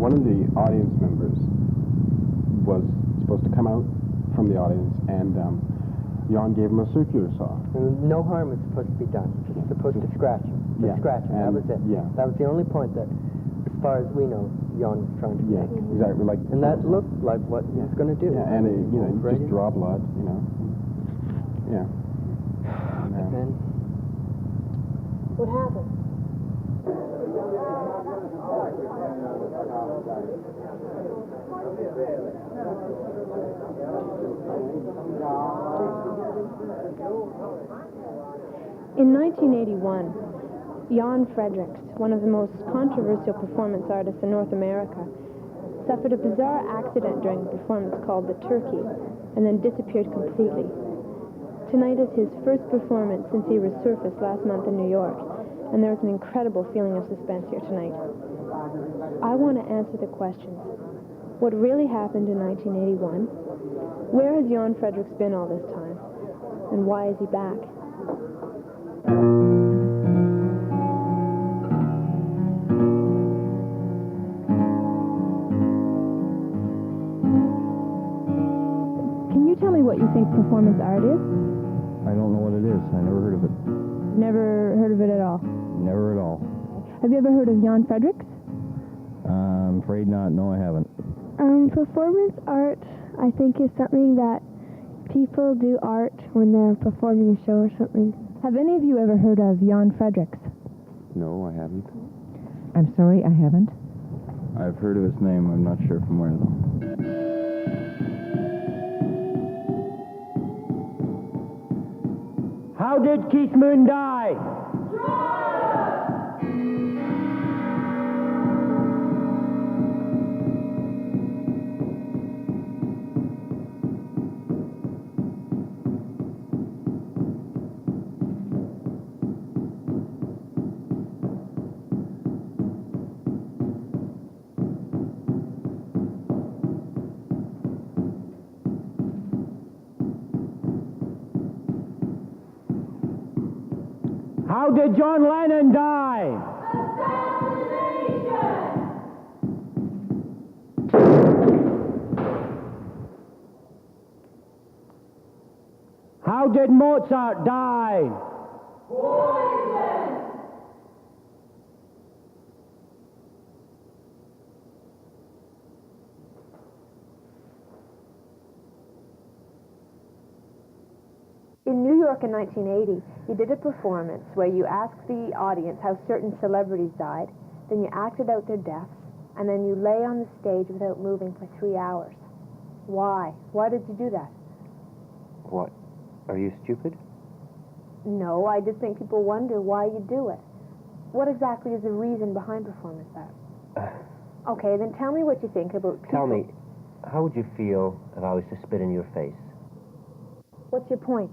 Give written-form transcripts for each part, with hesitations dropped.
one of the audience members was supposed to come out from the audience, and Jon gave him a circular saw. And no harm is supposed to be done. Just supposed to scratch him. Just scratch him. That was it. Yeah. That was the only point that, as far as we know, Jon was trying to make. Exactly. Like, and that looked like what he was going to do. Yeah, and it, you just draw blood, Yeah. And then... What happened? In 1981, Jon Fredericks, one of the most controversial performance artists in North America, suffered a bizarre accident during a performance called The Turkey, and then disappeared completely. Tonight is his first performance since he resurfaced last month in New York, and there's an incredible feeling of suspense here tonight. I want to answer the questions. What really happened in 1981? Where has Jon Fredericks been all this time? And why is he back? Can you tell me what you think performance art is? I don't know what it is. I never heard of it. Never heard of it at all? Never at all. Have you ever heard of Jon Fredericks? I'm afraid not. No, I haven't. Performance art, I think, is something that people do art when they're performing a show or something. Have any of you ever heard of Jon Fredericks? No, I haven't. I'm sorry, I haven't. I've heard of his name. I'm not sure from where, though. How did Keith Moon die? How did John Lennon die? How did Mozart die? Poison! In New York in 1980, you did a performance where you asked the audience how certain celebrities died, then you acted out their deaths, and then you lay on the stage without moving for 3 hours. Why? Why did you do that? What? Are you stupid? No, I just think people wonder why you do it. What exactly is the reason behind performance art? Okay, then tell me what you think about people. Tell me, how would you feel if I was to spit in your face? What's your point?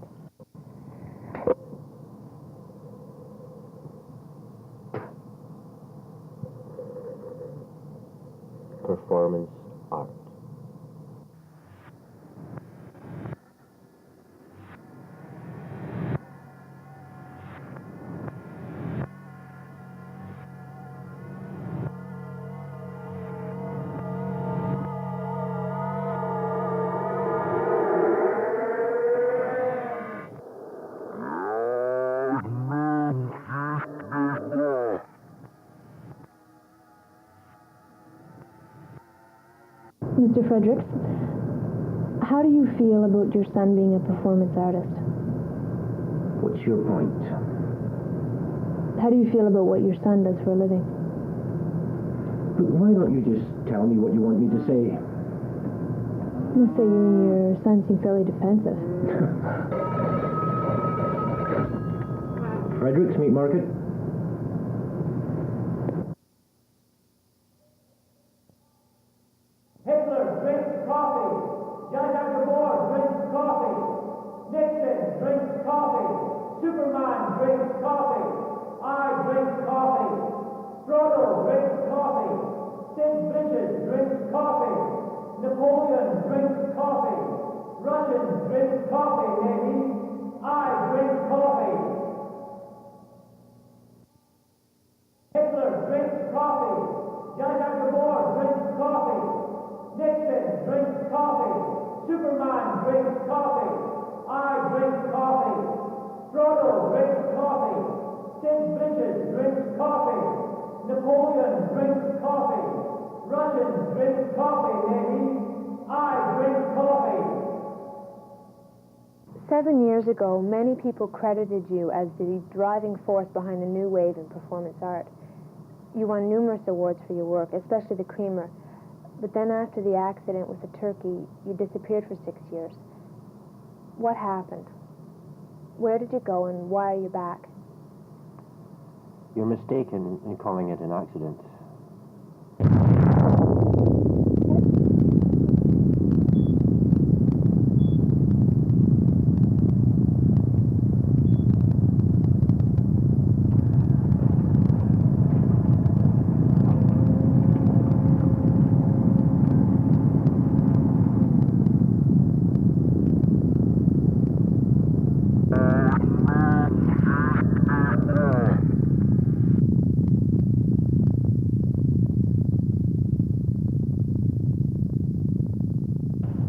Performance art. Mr. Fredericks, how do you feel about your son being a performance artist? What's your point? How do you feel about what your son does for a living? But why don't you just tell me what you want me to say? Let's say you and your son seem fairly defensive. Fredericks Meat Market? Hitler drinks coffee. Judge of the board drinks coffee. Nixon drinks coffee. Superman drinks coffee. I drink coffee. Frodo drinks coffee. Sid Vicious drinks coffee. Napoleon drinks coffee. Russian drinks coffee, maybe. I drink coffee. Hitler drinks coffee. Judge of the board drinks Superman drinks coffee. I drink coffee. Frodo drinks coffee. Sid Vicious drinks coffee. Napoleon drinks coffee. Russians drink coffee, maybe. I drink coffee. 7 years ago, many people credited you as the driving force behind the new wave in performance art. You won numerous awards for your work, especially the Creamer. But then after the accident with the turkey, you disappeared for 6 years. What happened? Where did you go and why are you back? You're mistaken in calling it an accident.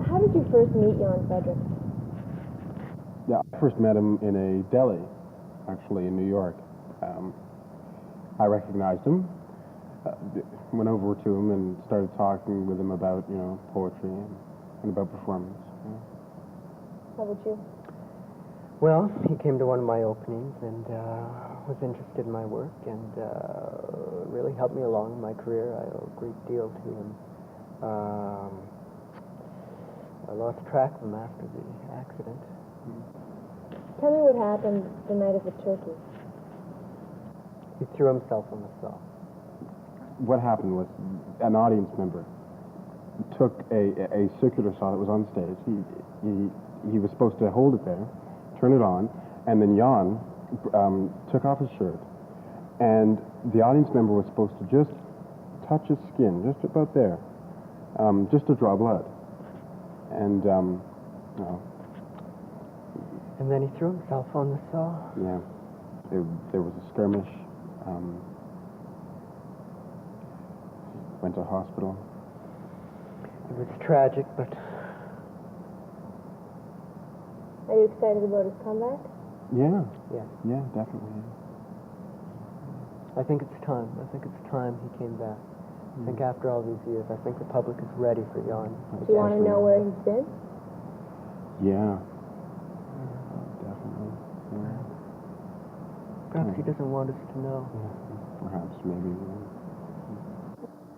How did you first meet Jon Fredericks? Yeah, I first met him in a deli, actually, in New York. I recognized him, went over to him and started talking with him about, poetry and about performance. Yeah. How about you? Well, he came to one of my openings and was interested in my work and really helped me along in my career. I owe a great deal to him. I lost track of him after the accident. Tell me what happened the night of the turkey. He threw himself on the saw. What happened was an audience member took a circular saw that was on stage. He was supposed to hold it there, turn it on, and then Jon took off his shirt, and the audience member was supposed to just touch his skin, just about there, just to draw blood. And, And then he threw himself on the saw. yeah, there was a skirmish. Went to hospital. It was tragic, but Are you excited about his comeback? Yeah, yeah, yeah, definitely. I think it's time. I think it's time he came back. I think after all these years, I think the public is ready for Jon. Do you want to know where he's been? Yeah, definitely. Yeah. Perhaps he doesn't want us to know. Perhaps, maybe.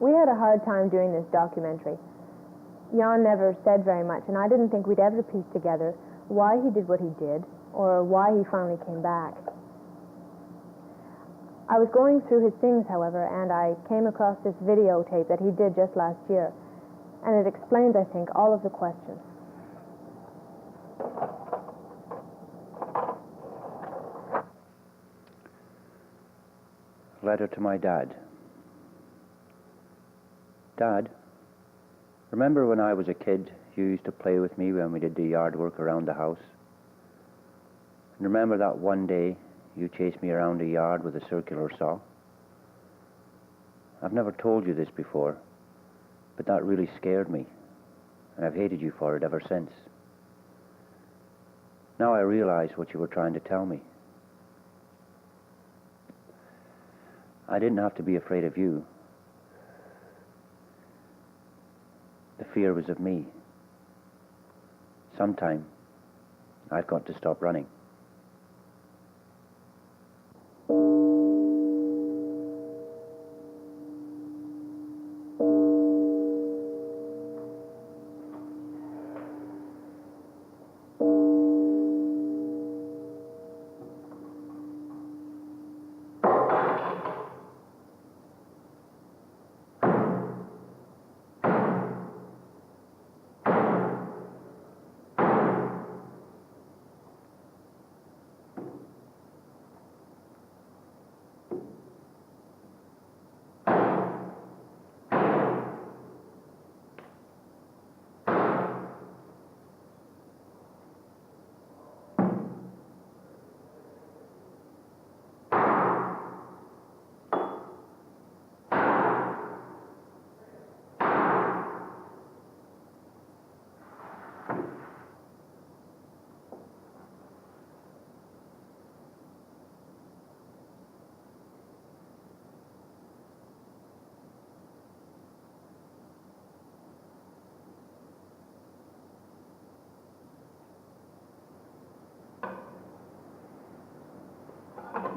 We had a hard time doing this documentary. Jon never said very much, and I didn't think we'd ever piece together why he did what he did, or why he finally came back. I was going through his things, however, and I came across this videotape that he did just last year, and it explains, I think, all of the questions. Letter to my dad. Dad, remember when I was a kid, you used to play with me when we did the yard work around the house? And remember that one day you chased me around the yard with a circular saw? I've never told you this before, but that really scared me, and I've hated you for it ever since. Now I realize what you were trying to tell me. I didn't have to be afraid of you. The fear was of me. Sometime, I've got to stop running.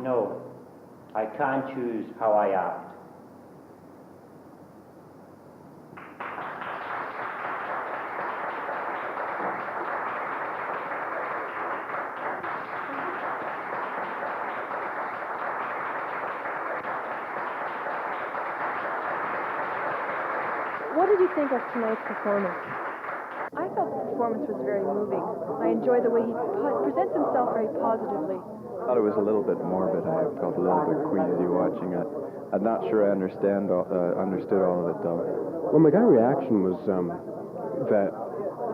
No, I can't choose how I act. What did you think of tonight's performance? I felt the performance was very moving. I enjoy the way he presents himself very positively. I thought it was a little bit morbid. I felt a little bit queasy watching it. I'm not sure I understood all of it, though. Well, my gut reaction was that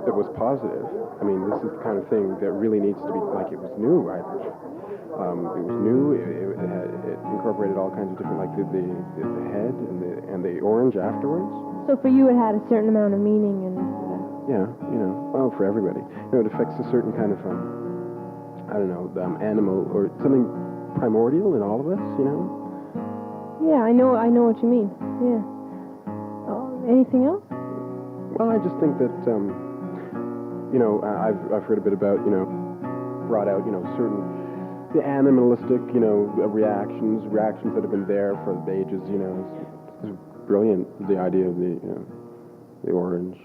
it was positive. I mean, this is the kind of thing that really needs to be, like, it was new. It was new. It incorporated all kinds of different, like the head and the orange afterwards. So for you, it had a certain amount of meaning, and Yeah, well, for everybody. It affects a certain kind of, I don't know, animal or something primordial in all of us. yeah, I know what you mean. Yeah. Anything else? Well, I just think that, I've heard a bit about, brought out, certain the animalistic, reactions that have been there for ages. It's brilliant, the idea of the orange.